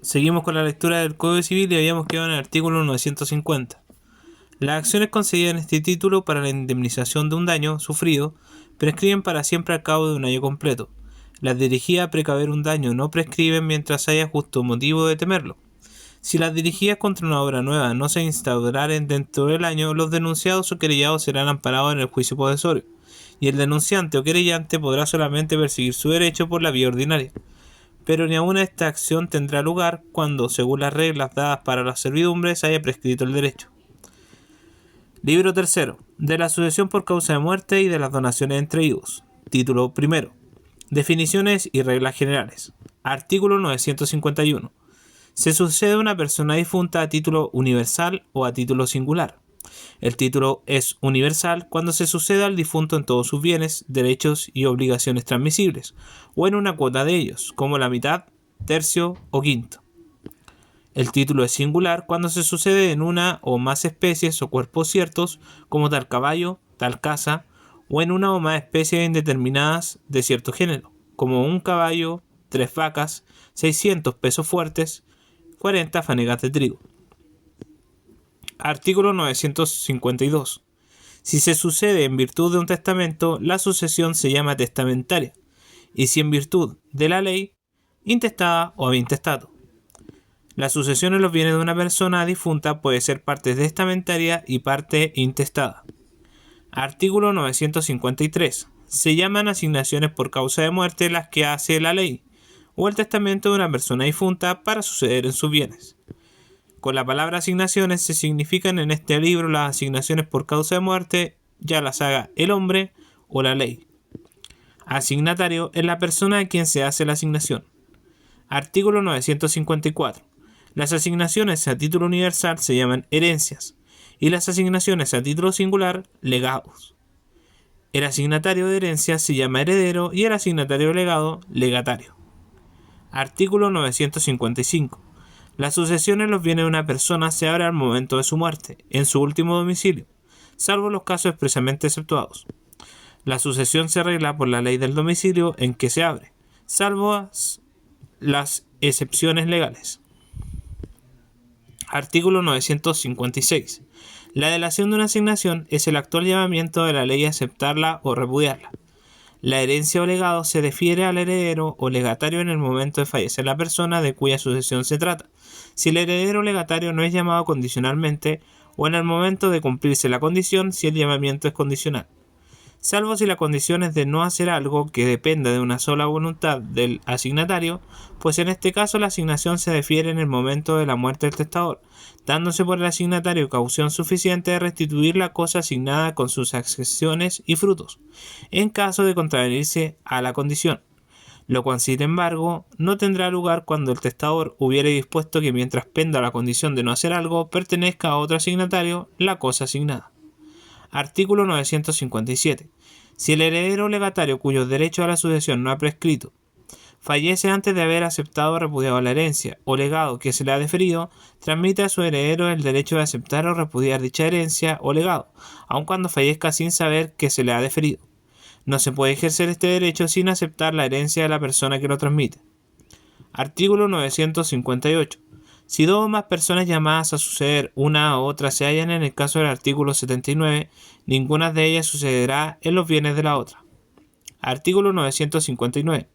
Seguimos con la lectura del Código Civil y habíamos quedado en el artículo 950. Las acciones concedidas en este título para la indemnización de un daño sufrido prescriben para siempre al cabo de un año completo. Las dirigidas a precaver un daño no prescriben mientras haya justo motivo de temerlo. Si las dirigidas contra una obra nueva no se instauraren dentro del año, los denunciados o querellados serán amparados en el juicio posesorio, y el denunciante o querellante podrá solamente perseguir su derecho por la vía ordinaria. Pero ni aun esta acción tendrá lugar cuando, según las reglas dadas para las servidumbres, haya prescrito el derecho. Libro tercero. De la sucesión por causa de muerte y de las donaciones entre hijos. Título primero. Definiciones y reglas generales. Artículo 951. Se sucede a una persona difunta a título universal o a título singular. El título es universal cuando se sucede al difunto en todos sus bienes, derechos y obligaciones transmisibles, o en una cuota de ellos, como la mitad, tercio o quinto. El título es singular cuando se sucede en una o más especies o cuerpos ciertos, como tal caballo, tal casa, o en una o más especies indeterminadas de cierto género, como un caballo, 3 vacas, 600 pesos fuertes, 40 fanegas de trigo. Artículo 952. Si se sucede en virtud de un testamento, la sucesión se llama testamentaria, y si en virtud de la ley, intestada o intestado. La sucesión en los bienes de una persona difunta puede ser parte testamentaria y parte intestada. Artículo 953. Se llaman asignaciones por causa de muerte las que hace la ley o el testamento de una persona difunta para suceder en sus bienes. Con la palabra asignaciones se significan en este libro las asignaciones por causa de muerte, ya las haga el hombre o la ley. Asignatario es la persona a quien se hace la asignación. Artículo 954. Las asignaciones a título universal se llaman herencias y las asignaciones a título singular, legados. El asignatario de herencias se llama heredero y el asignatario de legado, legatario. Artículo 955. La sucesión en los bienes de una persona se abre al momento de su muerte, en su último domicilio, salvo los casos expresamente exceptuados. La sucesión se arregla por la ley del domicilio en que se abre, salvo las excepciones legales. Artículo 956. La delación de una asignación es el actual llamamiento de la ley a aceptarla o repudiarla. La herencia o legado se defiere al heredero o legatario en el momento de fallecer la persona de cuya sucesión se trata, si el heredero o legatario no es llamado condicionalmente o en el momento de cumplirse la condición si el llamamiento es condicional, salvo si la condición es de no hacer algo que dependa de una sola voluntad del asignatario, pues en este caso la asignación se defiere en el momento de la muerte del testador, dándose por el asignatario caución suficiente de restituir la cosa asignada con sus accesiones y frutos, en caso de contravenirse a la condición, lo cual sin embargo no tendrá lugar cuando el testador hubiere dispuesto que mientras penda la condición de no hacer algo pertenezca a otro asignatario la cosa asignada. Artículo 957. Si el heredero o legatario cuyos derechos a la sucesión no ha prescrito fallece antes de haber aceptado o repudiado la herencia o legado que se le ha deferido, transmite a su heredero el derecho de aceptar o repudiar dicha herencia o legado, aun cuando fallezca sin saber que se le ha deferido. No se puede ejercer este derecho sin aceptar la herencia de la persona que lo transmite. Artículo 958. Si dos o más personas llamadas a suceder una u otra se hallan en el caso del artículo 79, ninguna de ellas sucederá en los bienes de la otra. Artículo 959.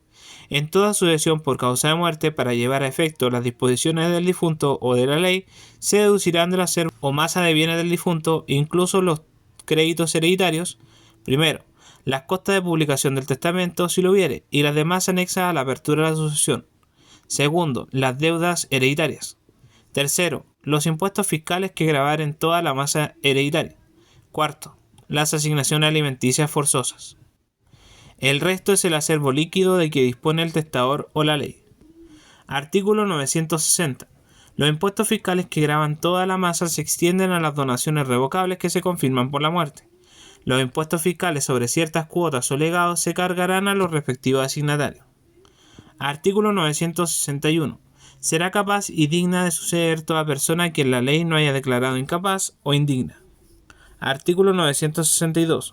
En toda sucesión por causa de muerte, para llevar a efecto las disposiciones del difunto o de la ley, se deducirán de la ser o masa de bienes del difunto, incluso los créditos hereditarios, primero, las costas de publicación del testamento, si lo hubiere, y las demás anexas a la apertura de la sucesión. Segundo, las deudas hereditarias. Tercero, los impuestos fiscales que gravaren toda la masa hereditaria. Cuarto, las asignaciones alimenticias forzosas. El resto es el acervo líquido de que dispone el testador o la ley. Artículo 960. Los impuestos fiscales que gravan toda la masa se extienden a las donaciones revocables que se confirman por la muerte. Los impuestos fiscales sobre ciertas cuotas o legados se cargarán a los respectivos asignatarios. Artículo 961. Será capaz y digna de suceder toda persona a quien la ley no haya declarado incapaz o indigna. Artículo 962.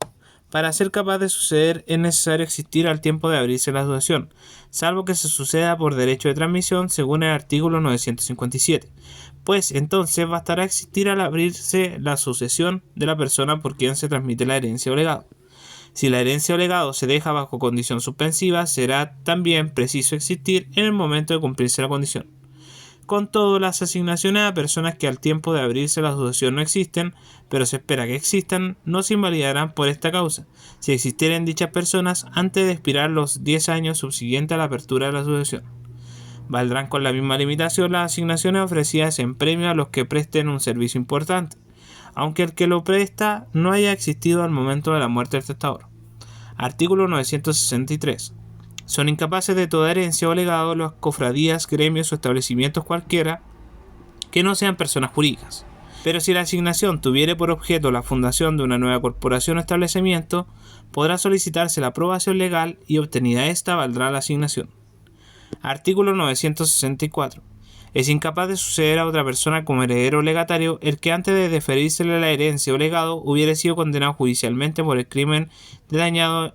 Para ser capaz de suceder es necesario existir al tiempo de abrirse la sucesión, salvo que se suceda por derecho de transmisión según el artículo 957, pues entonces bastará existir al abrirse la sucesión de la persona por quien se transmite la herencia o legado. Si la herencia o legado se deja bajo condición suspensiva, será también preciso existir en el momento de cumplirse la condición. Con todo, las asignaciones a personas que al tiempo de abrirse la sucesión no existen, pero se espera que existan, no se invalidarán por esta causa, si existieren dichas personas antes de expirar los 10 años subsiguientes a la apertura de la sucesión. Valdrán con la misma limitación las asignaciones ofrecidas en premio a los que presten un servicio importante, aunque el que lo presta no haya existido al momento de la muerte del testador. Artículo 963. Son incapaces de toda herencia o legado las cofradías, gremios o establecimientos cualquiera que no sean personas jurídicas. Pero si la asignación tuviere por objeto la fundación de una nueva corporación o establecimiento, podrá solicitarse la aprobación legal y obtenida esta valdrá la asignación. Artículo 964. Es incapaz de suceder a otra persona como heredero o legatario el que antes de deferírsele la herencia o legado hubiere sido condenado judicialmente por el crimen de dañado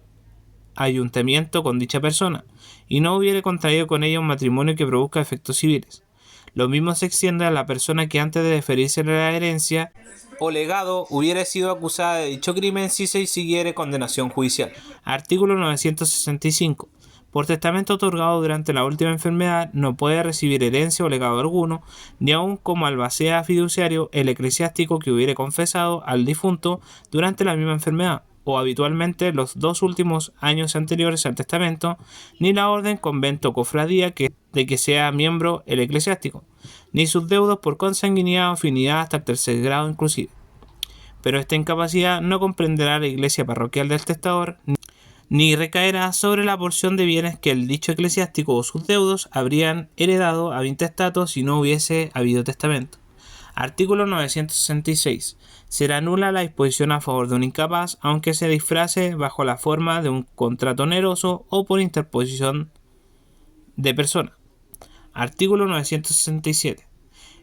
ayuntamiento con dicha persona, y no hubiere contraído con ella un matrimonio que produzca efectos civiles. Lo mismo se extiende a la persona que antes de deferírsele la herencia o legado hubiere sido acusada de dicho crimen si se siguiere condenación judicial. Artículo 965. Por testamento otorgado durante la última enfermedad no puede recibir herencia o legado alguno, ni aun como albacea fiduciario el eclesiástico que hubiere confesado al difunto durante la misma enfermedad, o habitualmente los 2 últimos años anteriores al testamento, ni la orden, convento o cofradía de que sea miembro el eclesiástico, ni sus deudos por consanguinidad o afinidad hasta el 3er grado inclusive. Pero esta incapacidad no comprenderá la iglesia parroquial del testador, ni recaerá sobre la porción de bienes que el dicho eclesiástico o sus deudos habrían heredado a intestato si no hubiese habido testamento. Artículo 966. Será nula la disposición a favor de un incapaz, aunque se disfrace bajo la forma de un contrato oneroso o por interposición de persona. Artículo 967.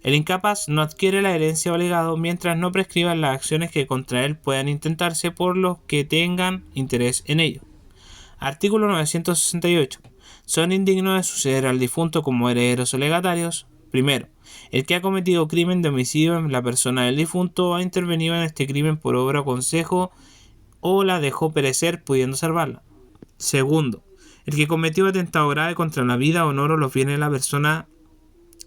El incapaz no adquiere la herencia o legado mientras no prescriban las acciones que contra él puedan intentarse por los que tengan interés en ello. Artículo 968. Son indignos de suceder al difunto como herederos o legatarios. Primero, el que ha cometido crimen de homicidio en la persona del difunto o ha intervenido en este crimen por obra o consejo o la dejó perecer pudiendo salvarla. Segundo, el que cometió atentado grave contra la vida, honor o los bienes de la persona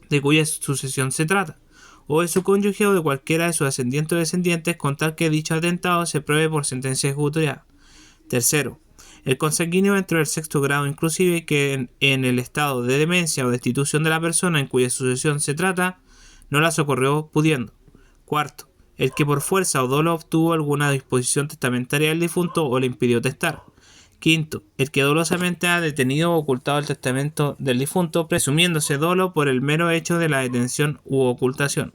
de cuya sucesión se trata, o de su cónyuge o de cualquiera de sus ascendientes o descendientes, con tal que dicho atentado se pruebe por sentencia ejecutoriada. Tercero, el consanguíneo dentro del 6º grado inclusive que en el estado de demencia o destitución de la persona en cuya sucesión se trata, no la socorrió pudiendo. Cuarto, el que por fuerza o dolo obtuvo alguna disposición testamentaria del difunto o le impidió testar. Quinto, el que dolosamente ha detenido o ocultado el testamento del difunto, presumiéndose dolo por el mero hecho de la detención u ocultación.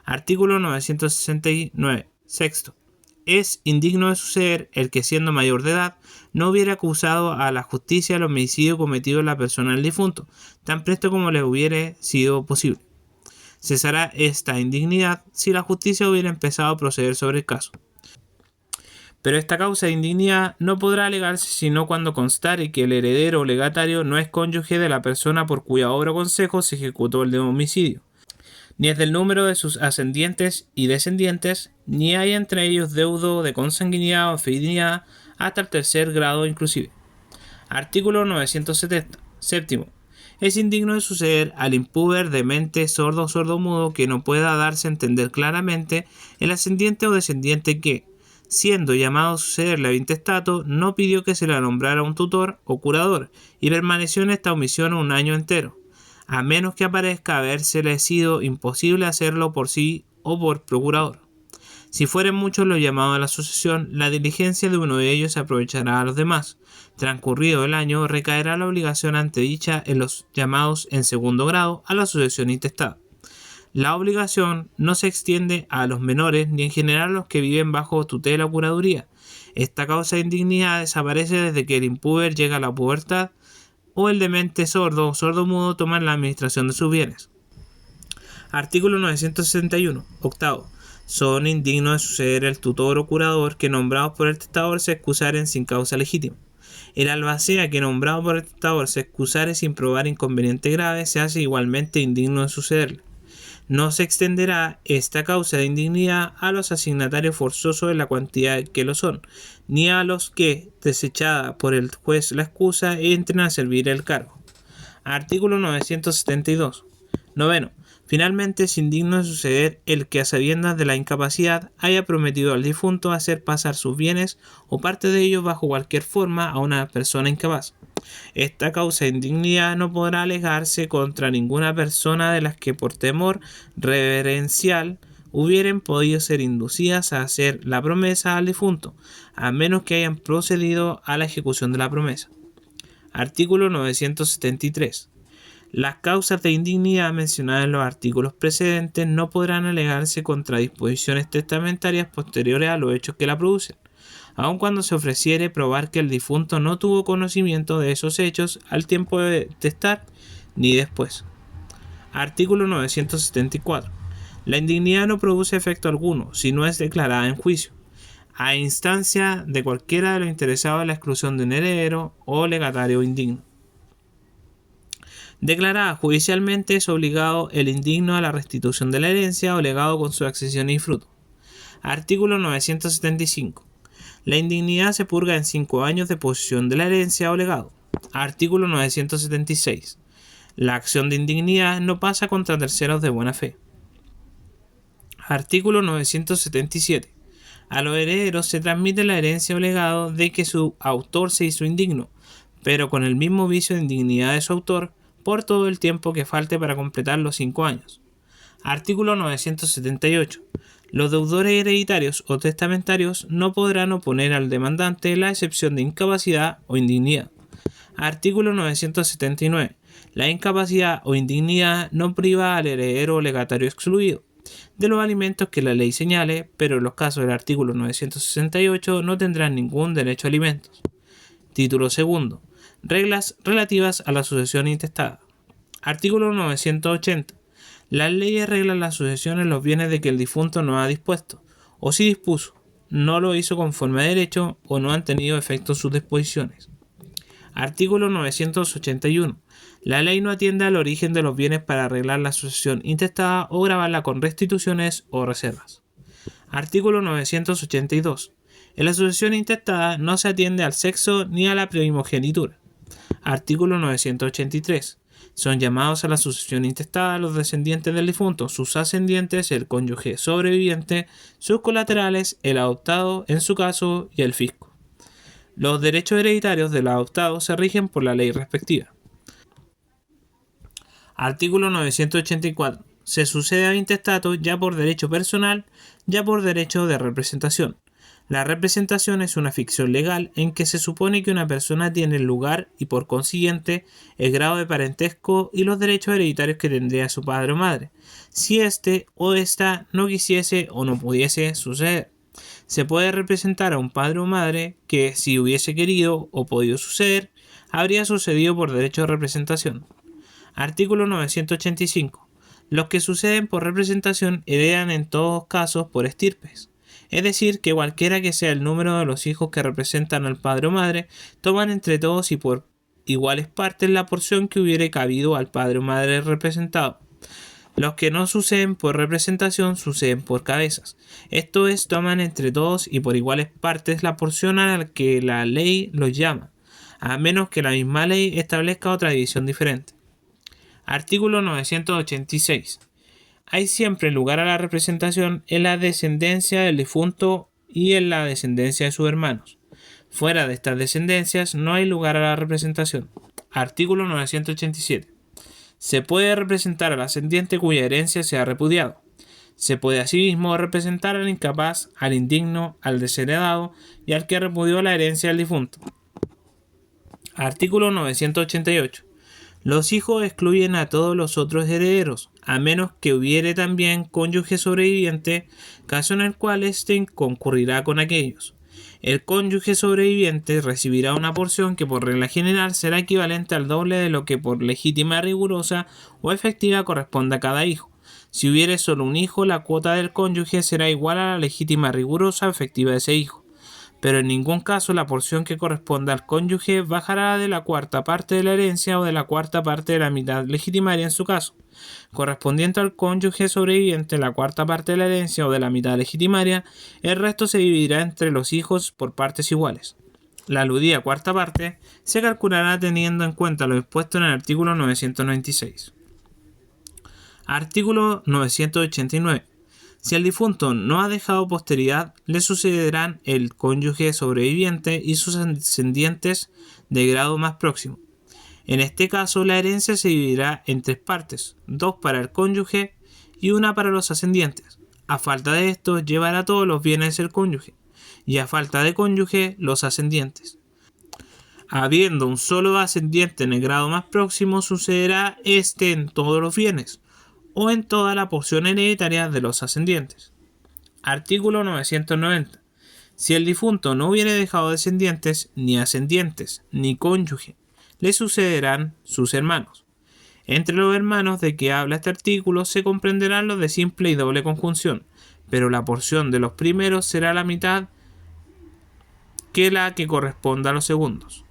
Artículo 969. Sexto, es indigno de suceder el que siendo mayor de edad no hubiera acusado a la justicia el homicidio cometido en la persona del difunto, tan presto como le hubiere sido posible. Cesará esta indignidad si la justicia hubiera empezado a proceder sobre el caso. Pero esta causa de indignidad no podrá alegarse sino cuando constare que el heredero o legatario no es cónyuge de la persona por cuya obra o consejo se ejecutó el homicidio, ni es del número de sus ascendientes y descendientes, ni hay entre ellos deudo de consanguinidad o afinidad hasta el 3er grado inclusive. Artículo 970. Séptimo. Es indigno de suceder al impúber, demente, sordo o sordomudo que no pueda darse a entender claramente el ascendiente o descendiente que, siendo llamado a sucederle a intestato, no pidió que se le nombrara un tutor o curador y permaneció en esta omisión un año entero, a menos que aparezca habérsele sido imposible hacerlo por sí o por procurador. Si fueren muchos los llamados a la sucesión, la diligencia de uno de ellos se aprovechará a los demás. Transcurrido el año, recaerá la obligación antedicha en los llamados en 2º grado a la sucesión intestada. La obligación no se extiende a los menores ni en general a los que viven bajo tutela o curaduría. Esta causa de indignidad desaparece desde que el impúber llega a la pubertad o el demente sordo o sordomudo toma la administración de sus bienes. Artículo 961. Octavo. son indignos de suceder el tutor o curador que nombrados por el testador se excusaren sin causa legítima. El albacea que nombrado por el testador se excusare sin probar inconveniente grave se hace igualmente indigno de sucederle. No se extenderá esta causa de indignidad a los asignatarios forzosos en la cuantía que lo son, ni a los que, desechada por el juez la excusa, entren a servir el cargo. Artículo 972. Noveno. Finalmente es indigno de suceder el que a sabiendas de la incapacidad haya prometido al difunto hacer pasar sus bienes o parte de ellos bajo cualquier forma a una persona incapaz. Esta causa de indignidad no podrá alegarse contra ninguna persona de las que por temor reverencial hubieren podido ser inducidas a hacer la promesa al difunto, a menos que hayan procedido a la ejecución de la promesa. Artículo 973. Las causas de indignidad mencionadas en los artículos precedentes no podrán alegarse contra disposiciones testamentarias posteriores a los hechos que la producen, aun cuando se ofreciere probar que el difunto no tuvo conocimiento de esos hechos al tiempo de testar ni después. Artículo 974. La indignidad no produce efecto alguno si no es declarada en juicio, a instancia de cualquiera de los interesados en la exclusión de un heredero o legatario indigno. Declarada judicialmente es obligado el indigno a la restitución de la herencia o legado con sus accesiones y frutos. Artículo 975. La indignidad se purga en 5 años de posesión de la herencia o legado. Artículo 976. La acción de indignidad no pasa contra terceros de buena fe. Artículo 977. A los herederos se transmite la herencia o legado de que su autor se hizo indigno, pero con el mismo vicio de indignidad de su autor, por todo el tiempo que falte para completar los 5 años. Artículo 978. Los deudores hereditarios o testamentarios no podrán oponer al demandante la excepción de incapacidad o indignidad. Artículo 979. La incapacidad o indignidad no priva al heredero o legatario excluido de los alimentos que la ley señale, pero en los casos del artículo 968 no tendrán ningún derecho a alimentos. Título segundo. Reglas relativas a la sucesión intestada. Artículo 980. Las leyes reglan la sucesión en los bienes de que el difunto no ha dispuesto, o si dispuso, no lo hizo conforme a derecho o no han tenido efecto sus disposiciones. Artículo 981. La ley no atiende al origen de los bienes para arreglar la sucesión intestada o gravarla con restituciones o reservas. Artículo 982. En la sucesión intestada no se atiende al sexo ni a la primogenitura. Artículo 983. Son llamados a la sucesión intestada los descendientes del difunto, sus ascendientes, el cónyuge sobreviviente, sus colaterales, el adoptado en su caso y el fisco. Los derechos hereditarios del adoptado se rigen por la ley respectiva. Artículo 984. Se sucede a intestato ya por derecho personal, ya por derecho de representación. La representación es una ficción legal en que se supone que una persona tiene el lugar y por consiguiente el grado de parentesco y los derechos hereditarios que tendría su padre o madre, si éste o ésta no quisiese o no pudiese suceder. Se puede representar a un padre o madre que, si hubiese querido o podido suceder, habría sucedido por derecho de representación. Artículo 985. Los que suceden por representación heredan en todos casos por estirpes. Es decir, que cualquiera que sea el número de los hijos que representan al padre o madre, toman entre todos y por iguales partes la porción que hubiere cabido al padre o madre representado. Los que no suceden por representación suceden por cabezas. Esto es, toman entre todos y por iguales partes la porción a la que la ley los llama, a menos que la misma ley establezca otra división diferente. Artículo 986. Hay siempre lugar a la representación en la descendencia del difunto y en la descendencia de sus hermanos. Fuera de estas descendencias no hay lugar a la representación. Artículo 987. Se puede representar al ascendiente cuya herencia se ha repudiado. Se puede asimismo representar al incapaz, al indigno, al desheredado y al que repudió la herencia del difunto. Artículo 988. Los hijos excluyen a todos los otros herederos, a menos que hubiere también cónyuge sobreviviente, caso en el cual éste concurrirá con aquellos. El cónyuge sobreviviente recibirá una porción que por regla general será equivalente al doble de lo que por legítima, rigurosa o efectiva corresponde a cada hijo, Si hubiere solo un hijo, la cuota del cónyuge será igual a la legítima rigurosa efectiva de ese hijo, pero en ningún caso la porción que corresponda al cónyuge bajará de la cuarta parte de la herencia o de la cuarta parte de la mitad legitimaria en su caso. Correspondiente al cónyuge sobreviviente la cuarta parte de la herencia o de la mitad legitimaria, el resto se dividirá entre los hijos por partes iguales. La aludida cuarta parte se calculará teniendo en cuenta lo dispuesto en el artículo 996. Artículo 989. Si el difunto no ha dejado posteridad, le sucederán el cónyuge sobreviviente y sus descendientes de grado más próximo. En este caso, la herencia se dividirá en tres partes, dos para el cónyuge y una para los ascendientes. A falta de esto, llevará todos los bienes el cónyuge, y a falta de cónyuge, los ascendientes. Habiendo un solo ascendiente en el grado más próximo, sucederá este en todos los bienes, o en toda la porción hereditaria de los ascendientes. Artículo 990. Si el difunto no hubiere dejado descendientes, ni ascendientes, ni cónyuge, le sucederán sus hermanos. Entre los hermanos de que habla este artículo se comprenderán los de simple y doble conjunción, pero la porción de los primeros será la mitad que la que corresponda a los segundos.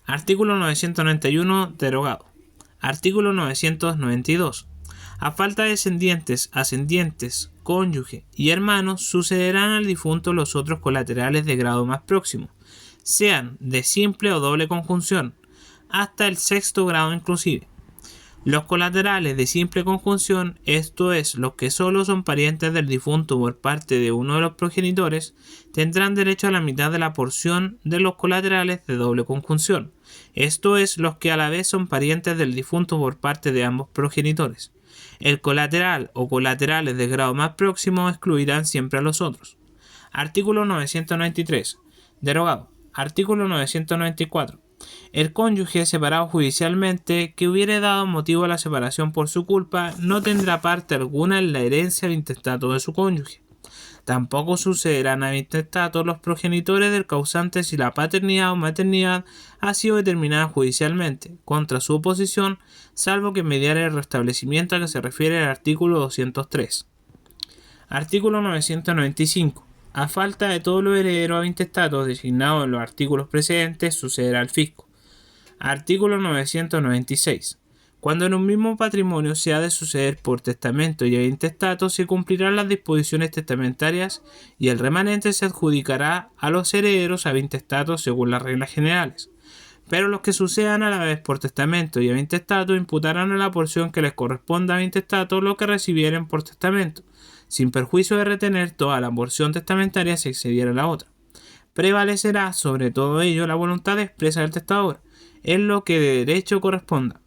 Artículo 991 derogado. Artículo 992. A falta de descendientes, ascendientes, cónyuge y hermanos, sucederán al difunto los otros colaterales de grado más próximo, sean de simple o doble conjunción, hasta el sexto grado inclusive. Los colaterales de simple conjunción, esto es, los que solo son parientes del difunto por parte de uno de los progenitores, tendrán derecho a la mitad de la porción de los colaterales de doble conjunción, esto es, los que a la vez son parientes del difunto por parte de ambos progenitores. El colateral o colaterales de grado más próximo excluirán siempre a los otros. Artículo 993. Derogado. Artículo 994. El cónyuge separado judicialmente que hubiere dado motivo a la separación por su culpa no tendrá parte alguna en la herencia del intestato de su cónyuge. Tampoco sucederán a intestato los progenitores del causante si la paternidad o maternidad ha sido determinada judicialmente, contra su oposición, salvo que mediare el restablecimiento a que se refiere el artículo 203. Artículo 995. A falta de todos los herederos a intestatos designados en los artículos precedentes, sucederá al fisco. Artículo 996. Cuando en un mismo patrimonio se ha de suceder por testamento y intestato, se cumplirán las disposiciones testamentarias y el remanente se adjudicará a los herederos a intestato según las reglas generales. Pero los que sucedan a la vez por testamento y intestato imputarán a la porción que les corresponda a intestato lo que recibieren por testamento, sin perjuicio de retener toda la porción testamentaria si excediera la otra. Prevalecerá sobre todo ello la voluntad expresa del testador, en lo que de derecho corresponda.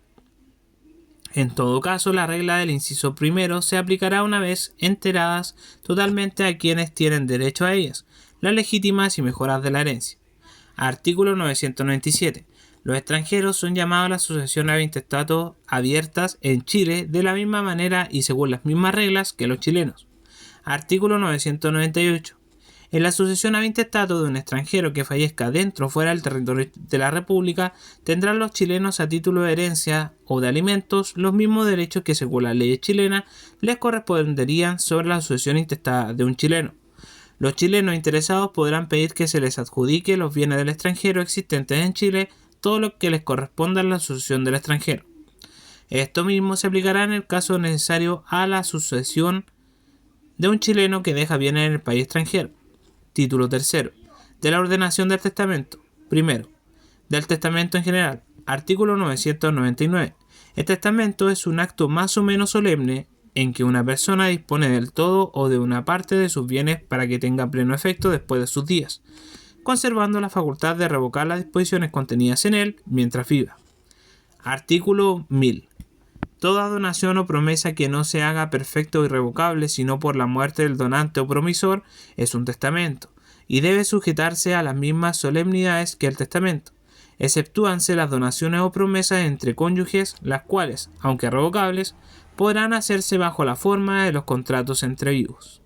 En todo caso, la regla del inciso primero se aplicará una vez enteradas totalmente a quienes tienen derecho a ellas, las legítimas y mejoras de la herencia. Artículo 997. Los extranjeros son llamados a la sucesión a intestato abiertas en Chile de la misma manera y según las mismas reglas que los chilenos. Artículo 998. En la sucesión a intestato de un extranjero que fallezca dentro o fuera del territorio de la República, tendrán los chilenos a título de herencia o de alimentos los mismos derechos que según las leyes chilenas les corresponderían sobre la sucesión intestada de un chileno. Los chilenos interesados podrán pedir que se les adjudique los bienes del extranjero existentes en Chile, todo lo que les corresponda a la sucesión del extranjero. Esto mismo se aplicará en el caso necesario a la sucesión de un chileno que deja bienes en el país extranjero. Título tercero. De la ordenación del testamento. Primero. Del testamento en general. Artículo 999. El testamento es un acto más o menos solemne en que una persona dispone del todo o de una parte de sus bienes para que tenga pleno efecto después de sus días, conservando la facultad de revocar las disposiciones contenidas en él mientras viva. Artículo 1000. Toda donación o promesa que no se haga perfecta o irrevocable sino por la muerte del donante o promisor es un testamento, y debe sujetarse a las mismas solemnidades que el testamento. Exceptúanse las donaciones o promesas entre cónyuges, las cuales, aunque revocables, podrán hacerse bajo la forma de los contratos entre vivos.